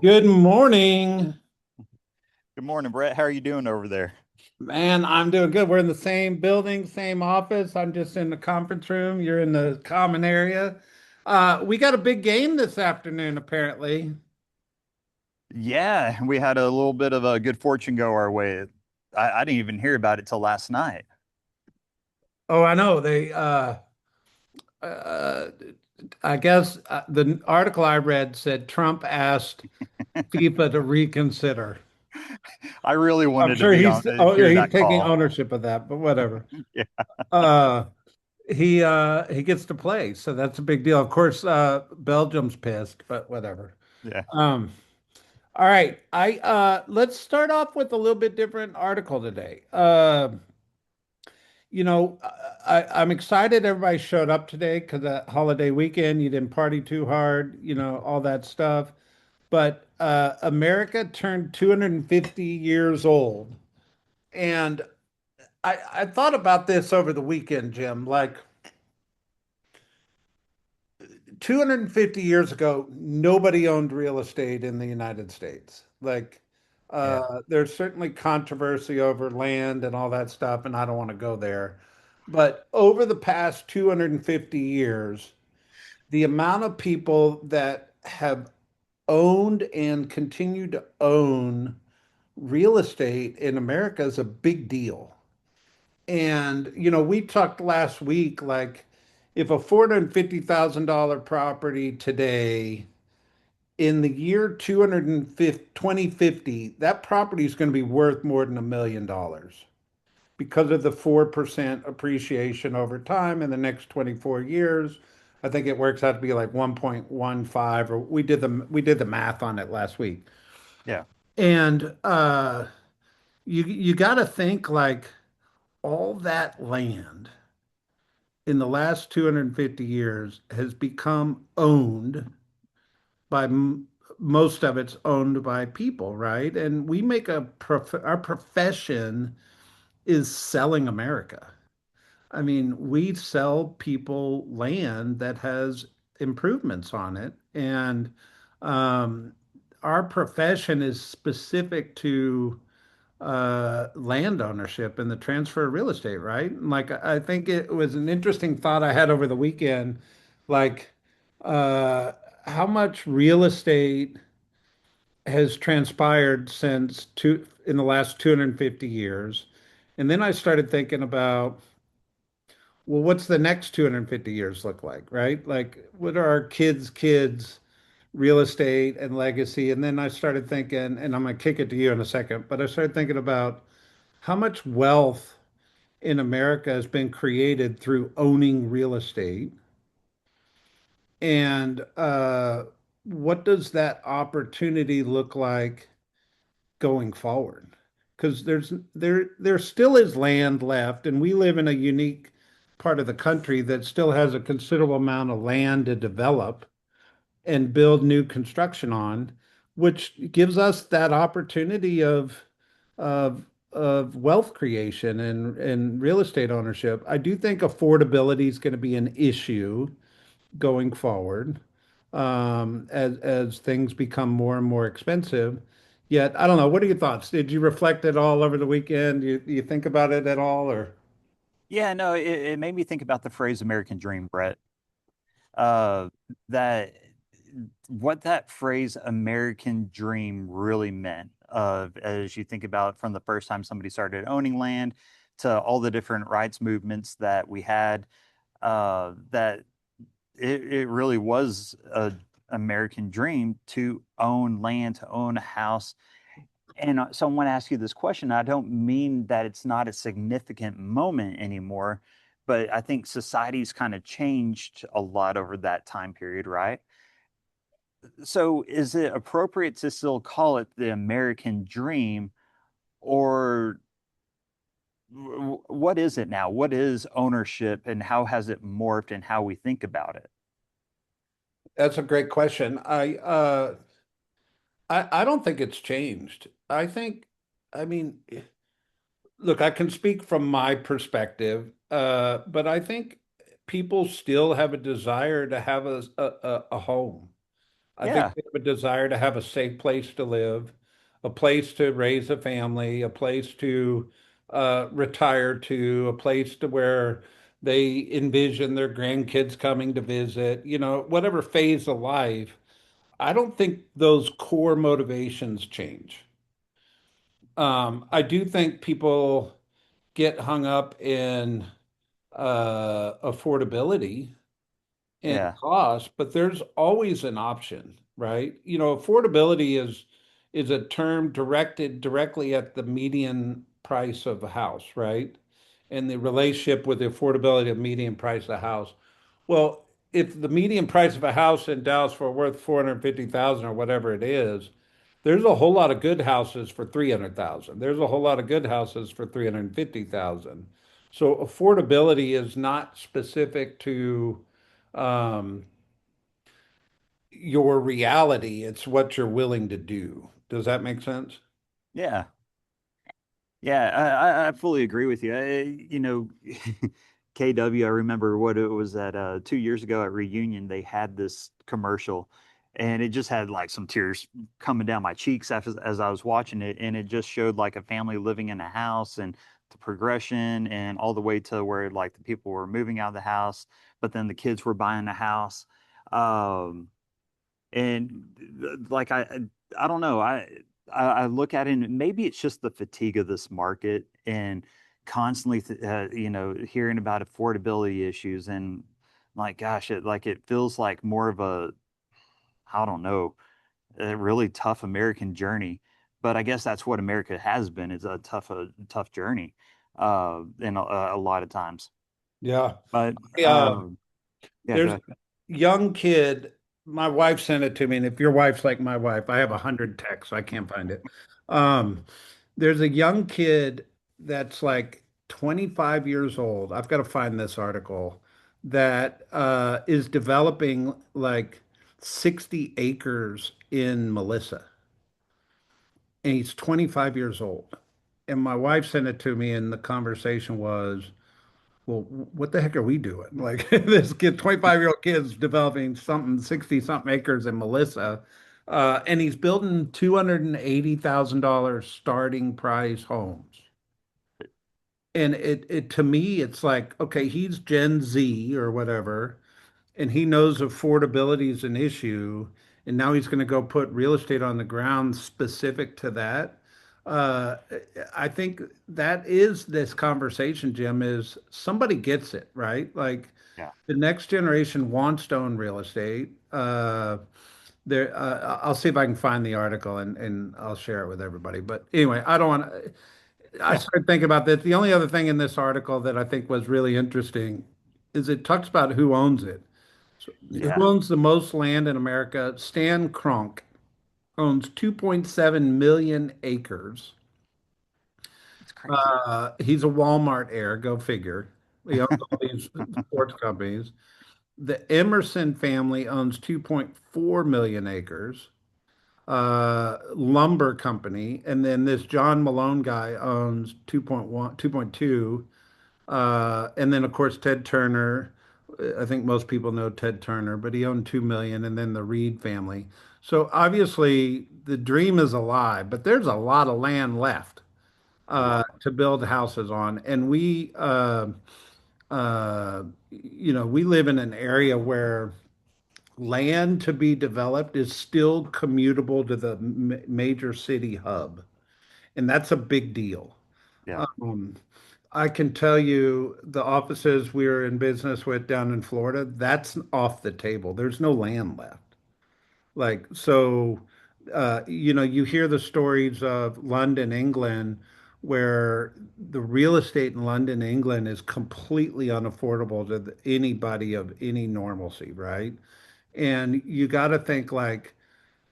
Good morning. Good morning, Brett. How are you doing over there? Man, I'm doing good. We're in the same building, same office. I'm just in the conference room. You're in the common area. We got a big game this afternoon, apparently. Yeah, we had a little bit of a good fortune go our way. I didn't even hear about it till last night. Oh, I know. Uh, I guess the article I read said Trump asked FIFA to reconsider. I really I'm wanted to sure be on hear he's that taking call. ownership of that, but whatever. Yeah, Uh, he gets to play, so that's a big deal. Of course, Belgium's pissed, but whatever. yeah. Um, all right, I let's start off with a little bit different article today. You know, I'm excited everybody showed up today because that holiday weekend, you didn't party too hard, all that stuff. But America turned 250 years old, and I thought about this over the weekend, Jim. Like 250 years ago, nobody owned real estate in the United States. Like, Yeah. there's certainly controversy over land and all that stuff, and I don't want to go there. But over the past 250 years, the amount of people that have owned and continue to own real estate in America is a big deal. And, we talked last week, like, if a $450,000 property today, in the year 2050, that property is going to be worth more than $1 million because of the 4% appreciation over time in the next 24 years. I think it works out to be like 1.15, or we did the math on it last week. Yeah. And you got to think like all that land in the last 250 years has become owned by most of it's owned by people, right? And we make our profession is selling America. I mean, we sell people land that has improvements on it, and um, our profession is specific to land ownership and the transfer of real estate, right? And like I think it was an interesting thought I had over the weekend, like uh, how much real estate has transpired in the last 250 years. And then I started thinking about, well, what's the next 250 years look like, right? Like, what are our kids' real estate and legacy? And then I started thinking, and I'm going to kick it to you in a second, but I started thinking about how much wealth in America has been created through owning real estate. And what does that opportunity look like going forward? Because there still is land left, and we live in a unique part of the country that still has a considerable amount of land to develop and build new construction on, which gives us that opportunity of of wealth creation and real estate ownership. I do think affordability is going to be an issue going forward, as things become more and more expensive. Yet, I don't know. What are your thoughts? Did you reflect it all over the weekend? You think about it at all, or? Yeah, no, it made me think about the phrase American dream, Brett. Uh, that what that phrase American dream really meant, as you think about from the first time somebody started owning land to all the different rights movements that we had, that it really was a American dream to own land, to own a house. And so I want to ask you this question. I don't mean that it's not a significant moment anymore, but I think society's kind of changed a lot over that time period, right? So is it appropriate to still call it the American dream, or what is it now? What is ownership and how has it morphed and how we think about it? That's a great question. I don't think it's changed. I mean, look, I can speak from my perspective, but I think people still have a desire to have a home. I think Yeah, they have a desire to have a safe place to live, a place to raise a family, a place to retire to, a place to where they envision their grandkids coming to visit, whatever phase of life. I don't think those core motivations change. I do think people get hung up in affordability and yeah, cost, but there's always an option, right? Affordability is a term directed directly at the median price of a house, right? And the relationship with the affordability of median price of a house. Well, if the median price of a house in Dallas Fort Worth 450,000 or whatever it is, there's a whole lot of good houses for 300,000. There's a whole lot of good houses for 350,000. So affordability is not specific to um, your reality. It's what you're willing to do. Does that make sense? yeah. Yeah, I fully agree with you. KW, I remember what it was that 2 years ago at Reunion, they had this commercial and it just had like some tears coming down my cheeks as I was watching it. And it just showed like a family living in a house and the progression and all the way to where like the people were moving out of the house, but then the kids were buying a house. Um, and like I don't know. I look at it and maybe it's just the fatigue of this market and constantly hearing about affordability issues and like gosh it feels like more of a I don't know a really tough American journey. But I guess that's what America has been. It's a tough journey in a lot of times. Yeah. But Yeah. yeah, go There's ahead. a young kid. My wife sent it to me, and if your wife's like my wife, I have 100 texts. I can't find it. Um, there's a young kid that's like 25 years old. I've got to find this article that is developing like 60 acres in Melissa, and he's 25 years old. And my wife sent it to me, and the conversation was, well, what the heck are we doing? Like this kid, 25-year-old kid's developing something, 60 something acres in Melissa, and he's building $280,000 starting price homes. And it to me, it's like, okay, he's Gen Z or whatever, and he knows affordability is an issue, and now he's going to go put real estate on the ground specific to that. Uh, I think that is this conversation, Jim, is somebody gets it, right? Like Yeah, the next generation wants to own real estate. I'll see if I can find the article and I'll share it with everybody. But anyway, I don't want to. I yeah, started thinking about this. The only other thing in this article that I think was really interesting is it talks about who owns it. So who yeah. owns the most land in America? Stan Kroenke owns 2.7 million acres. It's crazy. He's a Walmart heir, go figure. He owns all these sports companies. The Emerson family owns 2.4 million acres. Lumber company, and then this John Malone guy owns 2.1, 2.2. And then of course Ted Turner. I think most people know Ted Turner, but he owned 2 million, and then the Reed family. So obviously the dream is alive, but there's a lot of land left A lot. to build houses on. And we live in an area where land to be developed is still commutable to the major city hub, and that's a big deal. Yeah. Um, I can tell you the offices we're in business with down in Florida, that's off the table. There's no land left. Like, so, you hear the stories of London, England, where the real estate in London, England is completely unaffordable to anybody of any normalcy, right? And you got to think like,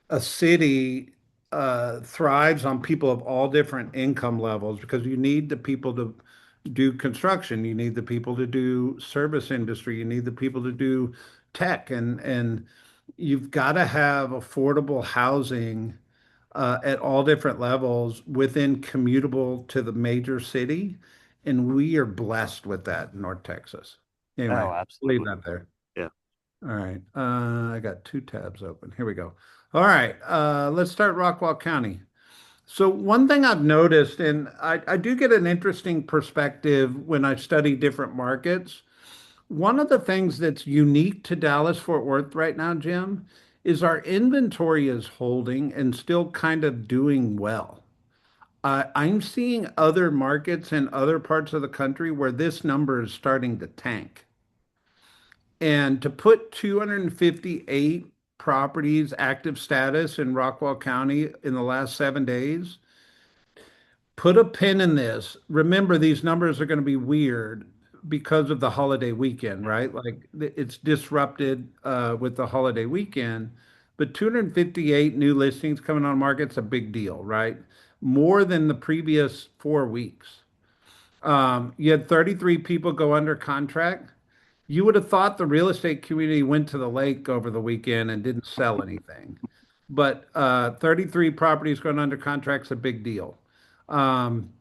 a city thrives on people of all different income levels because you need the people to do construction, you need the people to do service industry, you need the people to do tech, and you've got to have affordable housing at all different levels within commutable to the major city, and we are blessed with that in North Texas. Anyway, Oh, leave absolutely. that there. Yeah. All right. I got two tabs open. Here we go. All right. Let's start Rockwall County. So one thing I've noticed, and I do get an interesting perspective when I study different markets. One of the things that's unique to Dallas Fort Worth right now, Jim, is our inventory is holding and still kind of doing well. I'm seeing other markets in other parts of the country where this number is starting to tank. And to put 258 properties active status in Rockwall County in the last 7 days, put a pin in this. Remember, these numbers are going to be weird because of the holiday weekend, right? Like it's disrupted with the holiday weekend. But 258 new listings coming on market's a big deal, right? More than the previous 4 weeks. You had 33 people go under contract. You would have thought the real estate community went to the lake over the weekend and didn't sell anything. But 33 properties going under contract's a big deal. Um,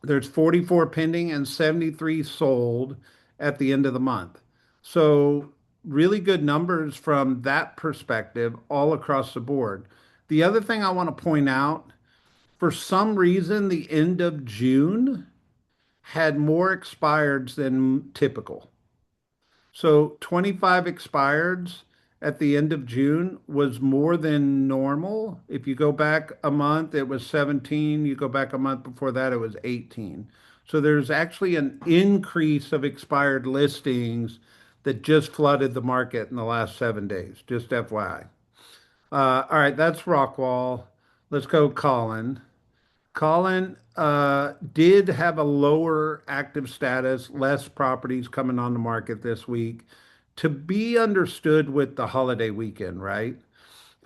there's 44 pending and 73 sold at the end of the month. So, really good numbers from that perspective all across the board. The other thing I want to point out, for some reason, the end of June had more expireds than typical. So 25 expireds at the end of June was more than normal. If you go back a month, it was 17. You go back a month before that, it was 18. So there's actually an increase of expired listings that just flooded the market in the last 7 days, just FYI. All right, that's Rockwall. Let's go Colin. Colin did have a lower active status, less properties coming on the market this week, to be understood with the holiday weekend, right?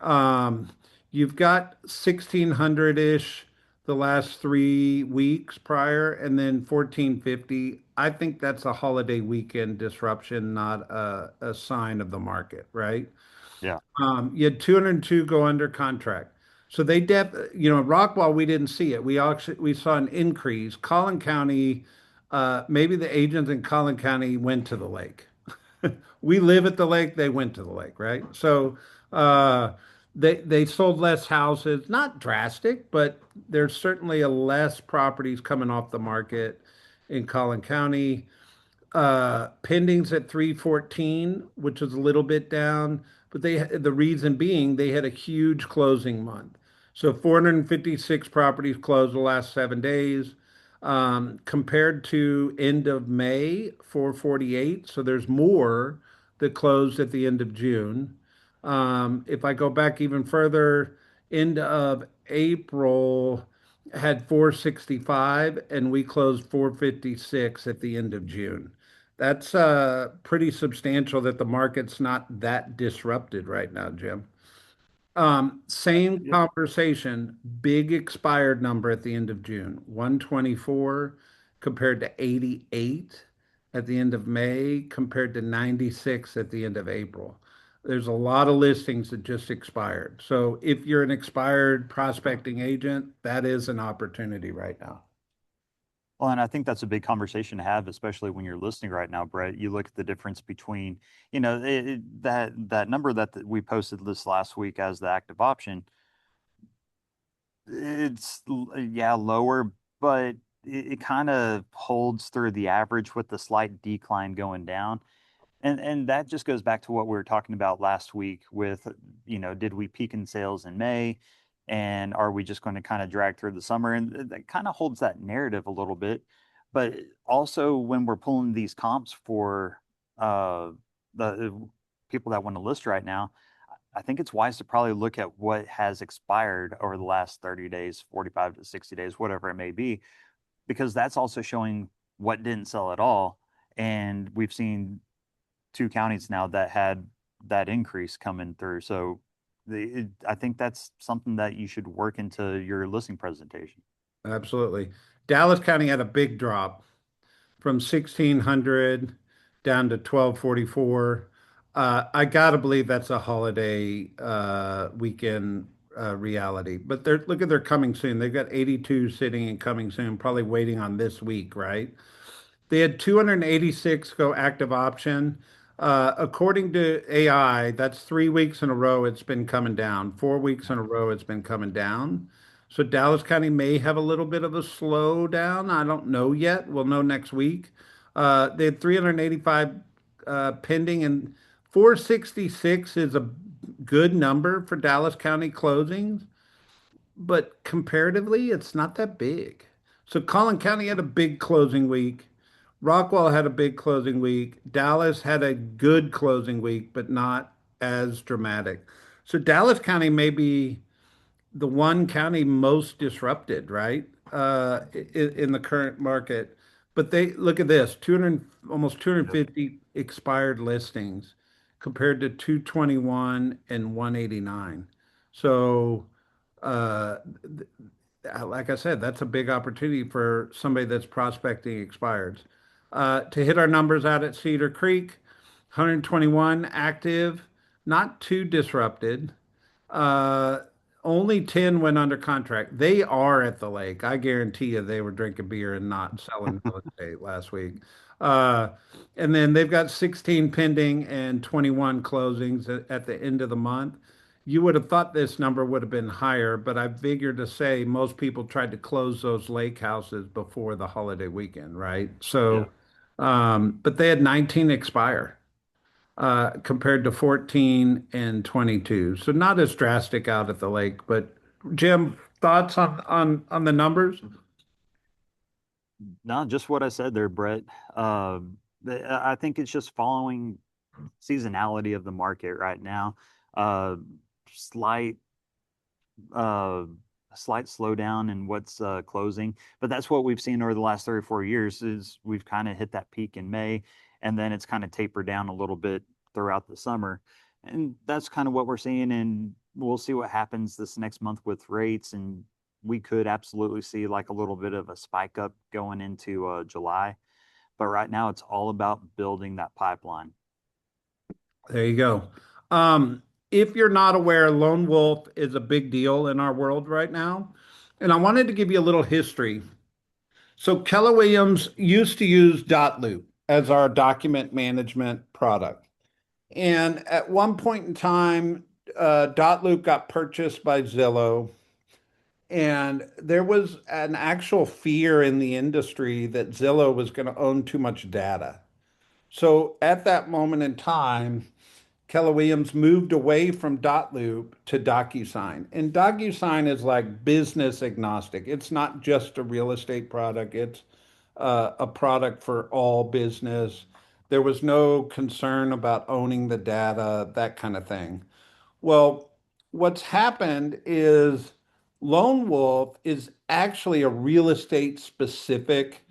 Um, you've got 1,600-ish the last 3 weeks prior, and then 1,450. I think that's a holiday weekend disruption, not a sign of the market, right? Yeah. You had 202 go under contract. So Rockwall, we didn't see it. We saw an increase. Collin County, maybe the agents in Collin County went to the lake. We live at the lake, they went to the lake, right? So uh, they sold less houses, not drastic, but there's certainly a less properties coming off the market in Collin County. Pendings at 314, which is a little bit down, but the reason being they had a huge closing month. So 456 properties closed the last 7 days, compared to end of May, 448. So there's more that closed at the end of June. If I go back even further, end of April had 465 and we closed 456 at the end of June. That's pretty substantial that the market's not that disrupted right now, Jim. Same Yeah. conversation, big expired number at the end of June, 124 compared to 88 at the end of May, compared to 96 at the end of April. There's a lot of listings that just expired. So if you're an expired prospecting agent, that is an opportunity right now. Well, and I think that's a big conversation to have, especially when you're listening right now, Brett. You look at the difference between, that number that we posted this last week as the active option. Yeah, lower, but it kind of holds through the average with the slight decline going down. And that just goes back to what we were talking about last week with, did we peak in sales in May? And are we just going to kind of drag through the summer? And that kind of holds that narrative a little bit. But also when we're pulling these comps for uh, the people that want to list right now, I think it's wise to probably look at what has expired over the last 30 days, 45 to 60 days, whatever it may be, because that's also showing what didn't sell at all. And we've seen two counties now that had that increase coming through. So I think that's something that you should work into your listing presentation. Absolutely. Dallas County had a big drop from 1,600 down to 1,244. I gotta believe that's a holiday weekend reality. But look at their coming soon. They've got 82 sitting and coming soon, probably waiting on this week, right? They had 286 go active option. According to AI, that's 3 weeks in a row it's been coming down. 4 weeks in a row it's been coming down. So Dallas County may have a little bit of a slowdown. I don't know yet. We'll know next week. They had 385 pending, and 466 is a good number for Dallas County closings, but comparatively, it's not that big. So Collin County had a big closing week. Rockwall had a big closing week. Dallas had a good closing week, but not as dramatic. So Dallas County may be the one county most disrupted, right? In the current market. But they look at this, 200, almost Yep. 250 expired listings compared to 221 and 189. So, uh, like I said, that's a big opportunity for somebody that's prospecting expireds. To hit our numbers out at Cedar Creek, 121 active, not too disrupted. Uh, Only 10 went under contract. They are at the lake. I guarantee you they were drinking beer and not selling real estate last week. Uh, and then they've got 16 pending and 21 closings at the end of the month. You would have thought this number would have been higher, but I figured to say most people tried to close those lake houses before the holiday weekend, right? Yeah. So, but they had 19 expire compared to 14 and 22. So not as drastic out at the lake. But Jim, thoughts on the numbers? No, just what I said there, Brett. I think it's just following seasonality of the market right now. Uh, slight uh, slight slowdown in what's closing, but that's what we've seen over the last 3 or 4 years. Is we've kind of hit that peak in May, and then it's kind of tapered down a little bit throughout the summer, and that's kind of what we're seeing. And we'll see what happens this next month with rates, and we could absolutely see like a little bit of a spike up going into July. But right now, it's all about building that pipeline. There you go. Um, if you're not aware, lone wolf is a big deal in our world right now. And I wanted to give you a little history. So Keller Williams used to use Dotloop as our document management product. And at one point in time, Dotloop got purchased by Zillow. And there was an actual fear in the industry that Zillow was going to own too much data. So at that moment in time, Keller Williams moved away from Dotloop to DocuSign. And DocuSign is like business agnostic. It's not just a real estate product, it's a product for all business. There was no concern about owning the data, that kind of thing. Well, what's happened is Lone Wolf is actually a real estate specific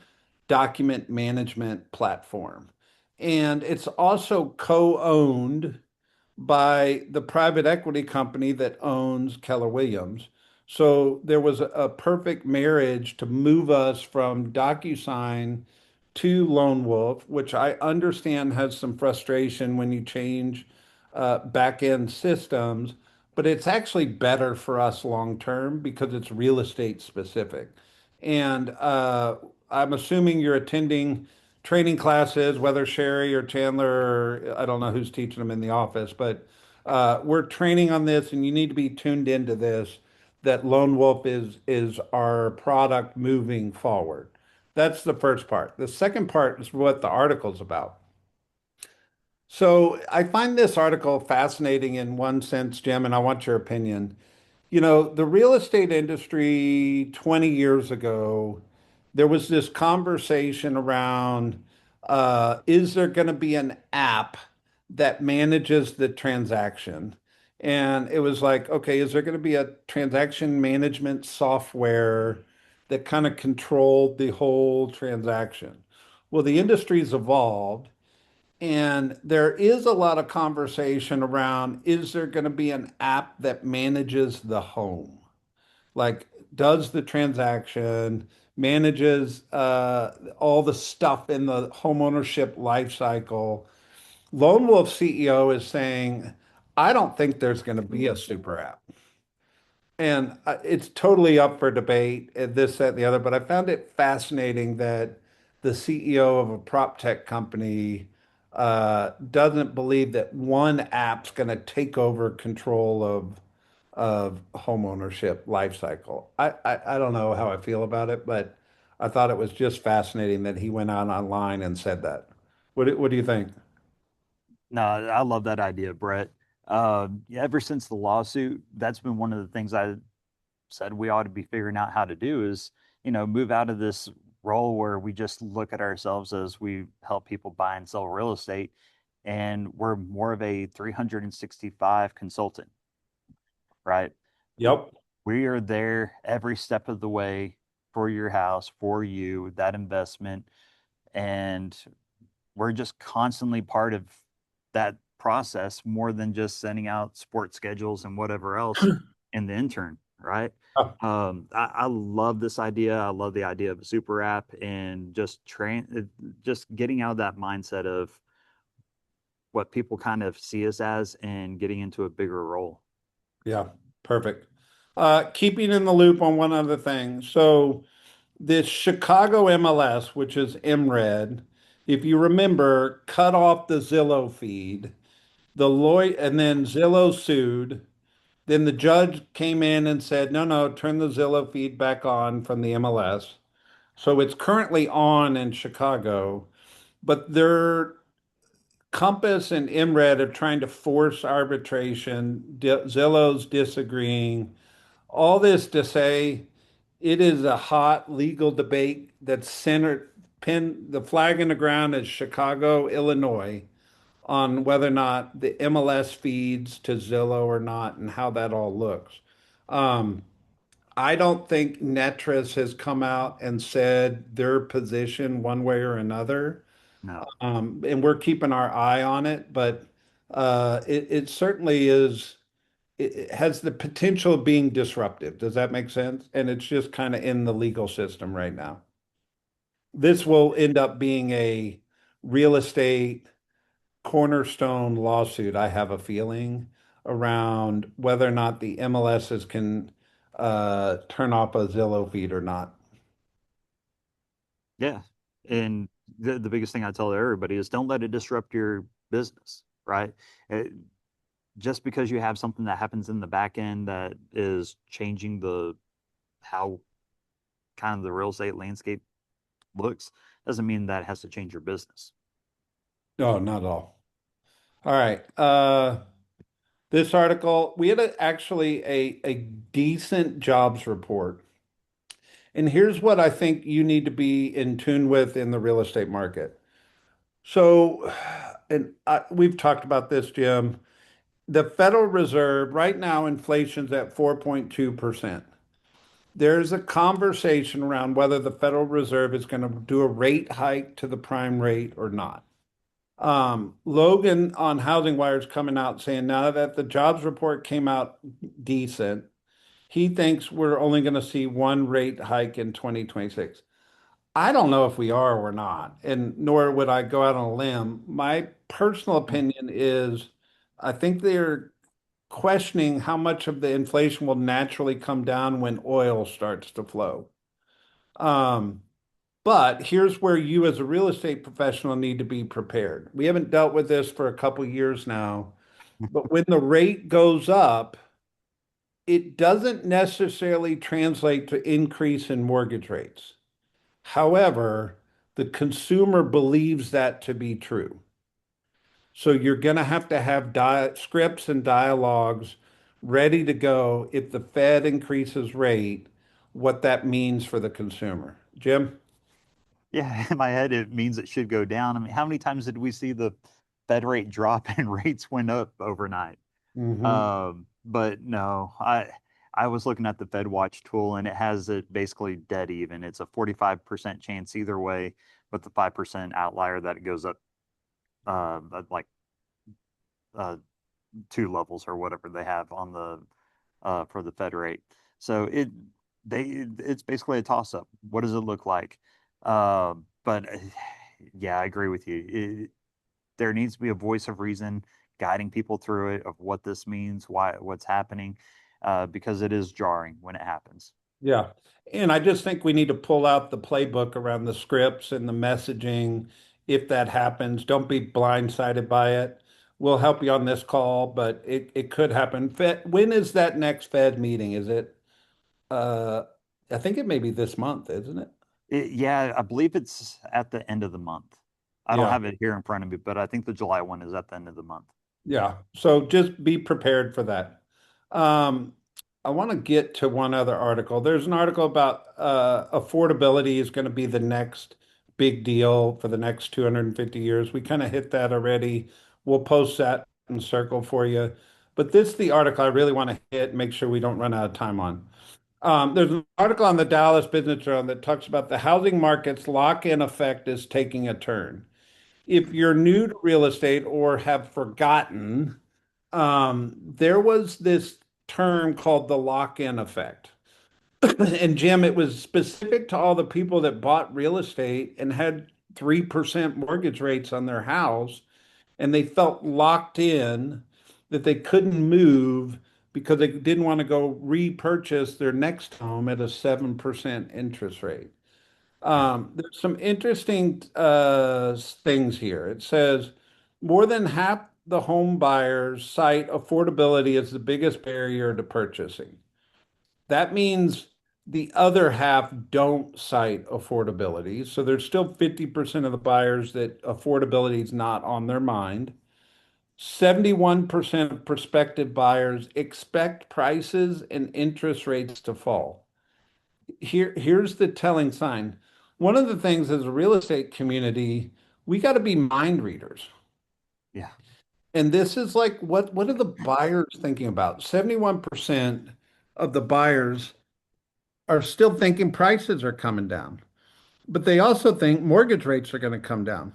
document management platform. And it's also co-owned by the private equity company that owns Keller Williams. So there was a perfect marriage to move us from DocuSign to Lone Wolf, which I understand has some frustration when you change back end systems, but it's actually better for us long term because it's real estate specific. And I'm assuming you're attending training classes, whether Sherry or Chandler, or I don't know who's teaching them in the office, but we're training on this, and you need to be tuned into this. That Lone Wolf is our product moving forward. That's the first part. The second part is what the article's about. So I find this article fascinating in one sense, Jim, and I want your opinion. You know, the real estate industry 20 years ago, there was this conversation around is there going to be an app that manages the transaction? And it was like, okay, is there going to be a transaction management software that kind of controlled the whole transaction? Well, the industry's evolved. And there is a lot of conversation around is there going to be an app that manages the home? Like, does the transaction, manages all the stuff in the homeownership life cycle? Lone Wolf CEO is saying, I don't think there's going to be a super app. And it's totally up for debate, this, that, and the other. But I found it fascinating that the CEO of a prop tech company doesn't believe that one app's going to take over control of home ownership life cycle. I don't know how I feel about it, but I thought it was just fascinating that he went out online and said that. What do you think? No, I love that idea, Brett. Yeah, ever since the lawsuit, that's been one of the things I said we ought to be figuring out how to do is, move out of this role where we just look at ourselves as we help people buy and sell real estate, and we're more of a 365 consultant, right? Yep. We are there every step of the way for your house, for you, that investment, and we're just constantly part of that process more than just sending out sports schedules and whatever else in the intern, right? I love this idea. I love the idea of a super app and just getting out of that mindset of what people kind of see us as and getting into a bigger role. Yeah, perfect. Keeping in the loop on one other thing. So this Chicago MLS, which is MRED, if you remember, cut off the Zillow feed. The lawyer and then Zillow sued. Then the judge came in and said, no, no, turn the Zillow feed back on from the MLS. So it's currently on in Chicago, but their Compass and MRED are trying to force arbitration. Zillow's disagreeing. All this to say, it is a hot legal debate that's centered, pin the flag in the ground is Chicago, Illinois, on whether or not the MLS feeds to Zillow or not and how that all looks. Um, I don't think Netris has come out and said their position one way or another. No. And we're keeping our eye on it, but it certainly is, it has the potential of being disruptive. Does that make sense? And it's just kind of in the legal system right now. This will end up being a real estate cornerstone lawsuit, I have a feeling, around whether or not the MLSs can turn off a Zillow feed or not. Yeah. And the biggest thing I tell everybody is don't let it disrupt your business, right? It, just because you have something that happens in the back end that is changing the how kind of the real estate landscape looks doesn't mean that has to change your business. No, not at all. All right. This article, we had actually a decent jobs report. And here's what I think you need to be in tune with in the real estate market. So, we've talked about this, Jim. The Federal Reserve, right now, inflation's at 4.2%. There's a conversation around whether the Federal Reserve is going to do a rate hike to the prime rate or not. Logan on Housing Wire is coming out saying now that the jobs report came out decent, he thinks we're only going to see one rate hike in 2026. I don't know if we are or not, and nor would I go out on a limb. My personal opinion is I think they're questioning how much of the inflation will naturally come down when oil starts to flow. Um, but here's where you, as a real estate professional, need to be prepared. We haven't dealt with this for a couple years now, but when the rate goes up, it doesn't necessarily translate to increase in mortgage rates. However, the consumer believes that to be true. So you're going to have scripts and dialogues ready to go if the Fed increases rate, what that means for the consumer. Jim? Yeah, in my head, it means it should go down. I mean, how many times did we see the Fed rate drop and rates went up overnight? Hmm. But no, I was looking at the Fed Watch tool and it has it basically dead even. It's a 45% chance either way, with the 5% outlier that it goes up like uh, two levels or whatever they have on the for the Fed rate. So it's basically a toss up. What does it look like? But yeah, I agree with you. There needs to be a voice of reason guiding people through it of what this means, why what's happening, because it is jarring when it happens. Yeah. And I just think we need to pull out the playbook around the scripts and the messaging if that happens. Don't be blindsided by it. We'll help you on this call, but it could happen. When is that next Fed meeting? Is it uh I think it may be this month, isn't it? Yeah, I believe it's at the end of the month. I don't Yeah. have it here in front of me, but I think the July one is at the end of the month. Yeah. So just be prepared for that. Um, I want to get to one other article. There's an article about affordability is going to be the next big deal for the next 250 years. We kind of hit that already. We'll post that in circle for you. But this is the article I really want to hit, make sure we don't run out of time on. There's an article on the Dallas Business Journal that talks about the housing market's lock-in effect is taking a turn. If you're new to real estate or have forgotten, there was this term called the lock-in effect. And Jim, it was specific to all the people that bought real estate and had 3% mortgage rates on their house, and they felt locked in that they couldn't move because they didn't want to go repurchase their next home at a 7% interest rate. Yeah. There's some interesting things here. It says more than half the home buyers cite affordability as the biggest barrier to purchasing. That means the other half don't cite affordability. So there's still 50% of the buyers that affordability is not on their mind. 71% of prospective buyers expect prices and interest rates to fall. Here's the telling sign. One of the things as a real estate community, we got to be mind readers. Yeah. And this is like what are the buyers thinking about? 71% of the buyers are still thinking prices are coming down, but they also think mortgage rates are going to come down.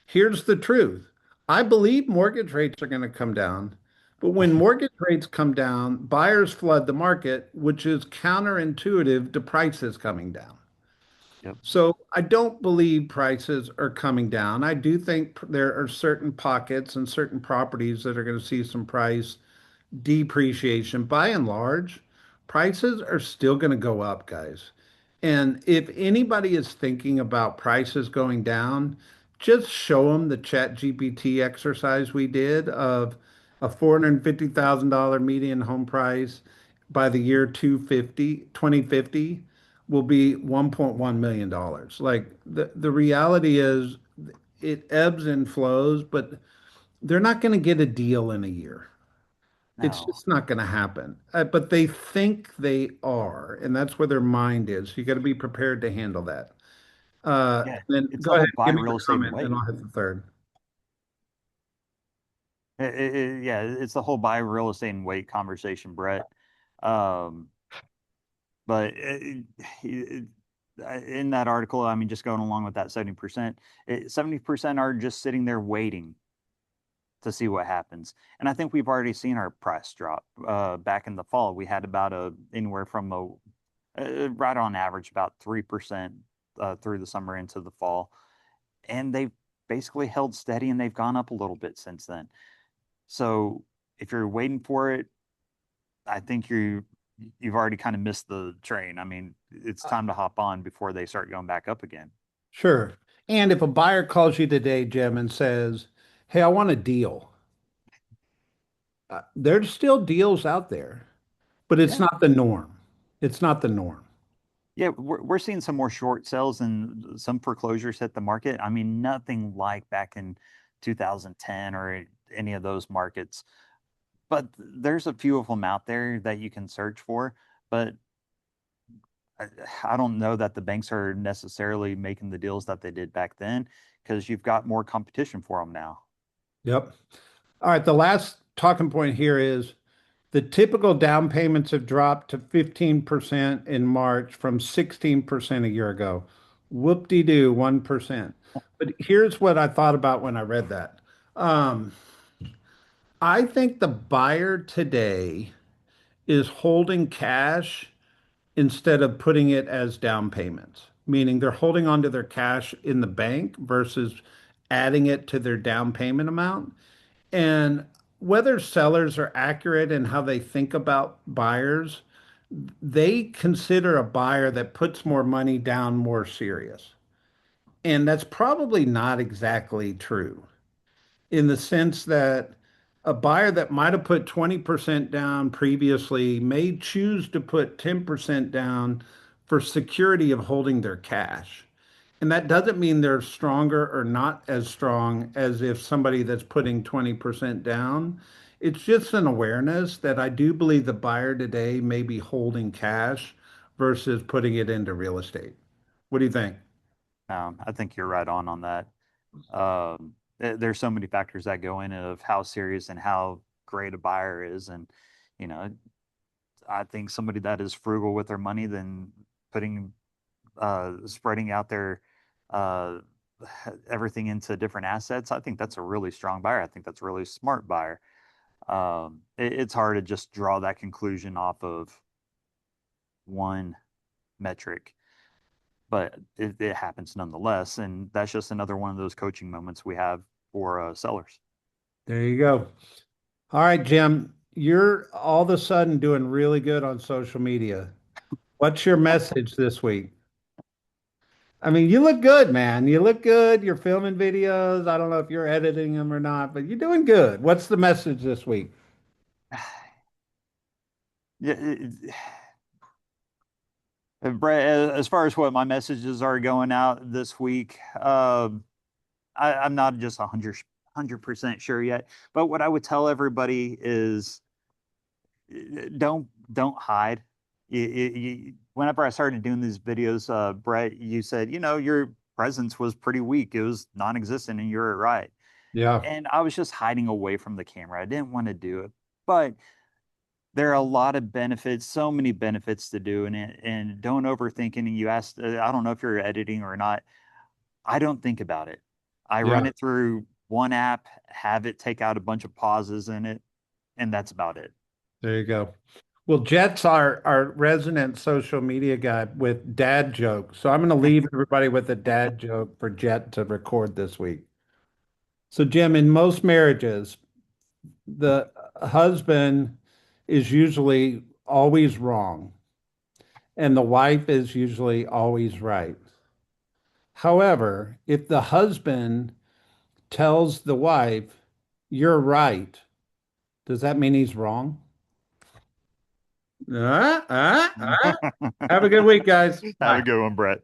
Here's the truth. I believe mortgage rates are going to come down, but when mortgage rates come down, buyers flood the market, which is counterintuitive to prices coming down. Yep. So I don't believe prices are coming down. I do think there are certain pockets and certain properties that are going to see some price depreciation. By and large, prices are still going to go up, guys. And if anybody is thinking about prices going down, just show them the Chat GPT exercise we did of a $450,000 median home price by the year 2050 will be $1.1 million. Like the reality is it ebbs and flows, but they're not going to get a deal in a year. It's No. just not going to happen. But they think they are, and that's where their mind is. You got to be prepared to handle that. Yeah. And then It's go the ahead, whole buy give me real your estate and comment, then wait. I'll hit the third. Yeah, it's the whole buy real estate and wait conversation, Brett. Um, but in that article, I mean, just going along with that 70%, 70% are just sitting there waiting to see what happens. And I think we've already seen our price drop. Back in the fall, we had about anywhere from right on average about 3% through the summer into the fall, and they've basically held steady and they've gone up a little bit since then. So if you're waiting for it, I think you've already kind of missed the train. I mean, it's time to hop on before they start going back up again. Sure. And if a buyer calls you today, Jim, and says, "Hey, I want a deal," there's still deals out there, but it's Yeah. not the norm. It's not the norm. Yeah, we're seeing some more short sales and some foreclosures hit the market. I mean, nothing like back in 2010 or any of those markets. But there's a few of them out there that you can search for. But I, I don't know that the banks are necessarily making the deals that they did back then because you've got more competition for them now. Yep. All right. The last talking point here is the typical down payments have dropped to 15% in March from 16% a year ago. Whoop-de-doo, 1%. But here's what I thought about when I read that. Um, I think the buyer today is holding cash instead of putting it as down payments, meaning they're holding onto their cash in the bank versus adding it to their down payment amount. And whether sellers are accurate in how they think about buyers, they consider a buyer that puts more money down more serious. And that's probably not exactly true in the sense that a buyer that might have put 20% down previously may choose to put 10% down for security of holding their cash. And that doesn't mean they're stronger or not as strong as if somebody that's putting 20% down. It's just an awareness that I do believe the buyer today may be holding cash versus putting it into real estate. What do you think? I think you're right on that. There's so many factors that go in of how serious and how great a buyer is, and you know, I think somebody that is frugal with their money, then putting spreading out their uh, everything into different assets. I think that's a really strong buyer. I think that's a really smart buyer. It's hard to just draw that conclusion off of one metric, but it happens nonetheless. And that's just another one of those coaching moments we have for sellers. There you go. All right, Jim, you're all of a sudden doing really good on social media. What's your message this week? I mean, you look good, man. You look good. You're filming videos. I don't know if you're editing them or not, but you're doing good. What's the message this week? Yeah, Brett, as far as what my messages are going out this week, I'm not just 100% sure yet. But what I would tell everybody is don't hide. Whenever I started doing these videos, Brett, you said, your presence was pretty weak. It was non-existent, and you're right. Yeah, And I was just hiding away from the camera. I didn't want to do it, but there are a lot of benefits, so many benefits to doing it, and don't overthink it. And you asked, I don't know if you're editing or not. I don't think about it. I run yeah, it through one app, have it take out a bunch of pauses in it, and that's about it. there you go. Well, Jet's our resident social media guy with dad jokes. So I'm going to leave everybody with a dad joke for Jet to record this week. So, Jim, in most marriages, the husband is usually always wrong, and the wife is usually always right. However, if the husband tells the wife, "You're right," does that mean he's wrong? Uh, uh, uh. Have a good week, guys. Have a Bye. good one, Brett.